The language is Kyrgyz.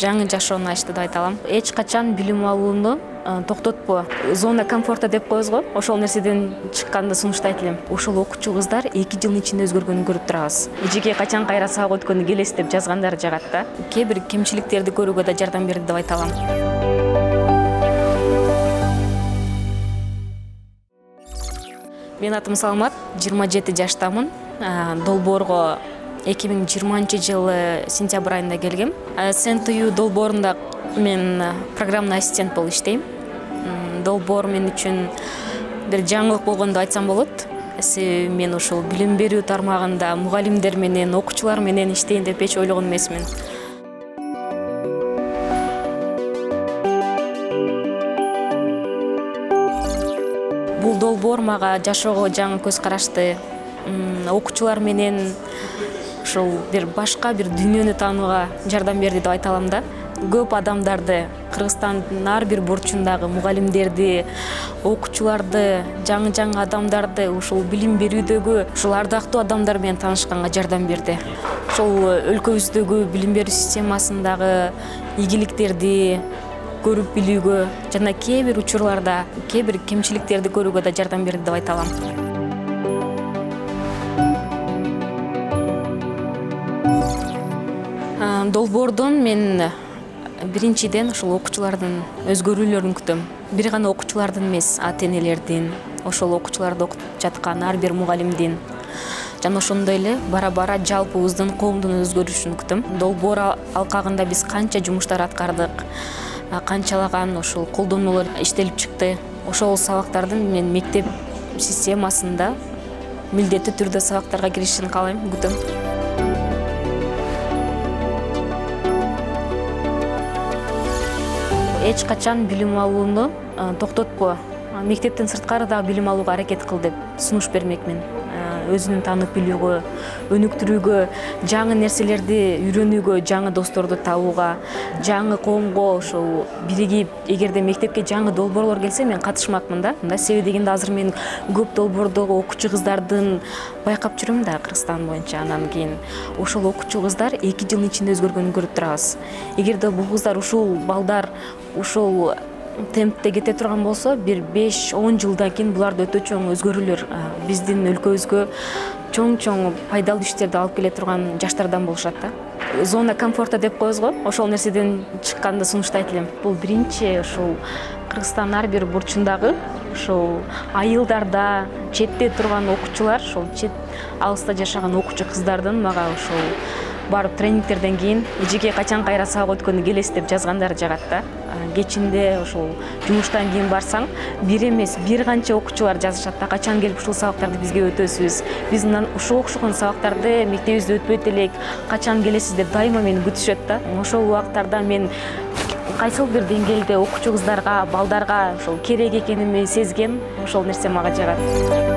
жаңы жашоону ачты деп айта алам. Эч качан билим алууну токтотпо. Зона комфорта деп коебуз го. Ошол нерседен чыкканды сунуштайт элем. Ошол окуучу кыздар 2 жылдын ичинде өзгөргөнүн көрүп турабыз. Эжеге качан кайра сабак өткөнү келесиз деп жазгандар жагат да. Кээ бир кемчиликтерди көрүүгө да жардам берди деп айта алам. Мен атым Салмат, 27 жаштамын. Долбоорго 2020-жылы сентябрь айында келгем. СНТУ долбоорунда мен программный ассистент болуп иштейм. Долбоор мен үчүн бир жаңылык болгон деп айтсам болот. Себеби мен ошол билим берүү тармагында мугалимдер менен, окуучулар менен иштейин деп эч ойлогон эмесмин. Бул долбоор мага жашоого жаңы көз карашты, окуучулар менен ошол бир башка бир дүйнөнү таанууга жардам берди деп айта алам да. Көп адамдарды, Кыргызстандын ар бир бурчундагы мугалимдерди, окуучуларды, жаңы адамдарды ушул билим берүүдөгү ушул ардактуу адамдар менен таанышканга жардам берди. Ошол өлкөбүздөгү билим берүү системасындагы ийгиликтерди көрүп билүүгө жана кээ бир учурларда кээ бир кемчиликтерди көрүүгө да жардам берди деп айта алам. Долбоордон мен биринчиден ошол окуучулардын өзгөрүүлөрүн күтөм. Бир гана окуучулардын эмес, ата-энелердин, ошол окуучуларды окутуп жаткан ар бир мугалимдин жана ошондой эле бара-бара жалпыбыздын коомдун өзгөрүшүн күтөм. Долбоор алкагында биз канча жумуштар аткардык, канчалаган ошол колдонуулар иштелип чыкты. Ошол сабактардын мен мектеп системасында милдеттүү түрдө сабактарга киришин каалайм, күтөм. Эч качан билим алууну токтотпо. Мектептен сырткары дагы билим алууга аракет кыл деп сунуш бермекмин. Өзүн таанып билүүгө, өнүктүрүүгө, жаңы нерселерди үйрөнүүгө, жаңы досторду табууга, жаңы коомго ошол биригип, эгерде мектепке жаңы долбоорлор келсе, мен катышмакмын да. Себеби дегенде азыр мен көп долбоордогу окуучу кыздардын байкап жүрөм да Кыргызстан боюнча. Анан кийин ошол окуучу кыздар 2 жылдын ичинде өзгөргөнүн көрүп турабыз. Эгерде бул кыздар ушул балдар ушул темпте кете турган болсо, бир 5-10 жылдан кийин буларда өтө чоң өзгөрүүлөр биздин өлкөбүзгө чоң пайдалуу иштерди алып келе турган жаштардан болушат да. Зона комфорта деп коебуз го. Ошол нерседен чыкканды сунуштайт элем. Бул биринчи ошол Кыргызстандын ар бир бурчундагы ошол айылдарда четте турган окуучулар, ошол чет алыста жашаган окуучу кыздардын мага ошол барып тренингтерден кийин эжеге качан кайра сабак өткөнү келесиз деп жазгандар жагат да. Кечинде ошол жумуштан кийин барсаң, бир эмес, бир канча окуучулар жазышат да, качан келип ушул сабактарды бизге өтөсүз. Биз мындан ушул окшогон сабактарды мектебибизде өтпөйт элек, качан келесиз деп дайыма мени күтүшөт да. Ошол убактарда мен кайсыл бир деңгээлде окуучу кыздарга, балдарга ошол керек экенимди сезген, ошол нерсе мага жагат.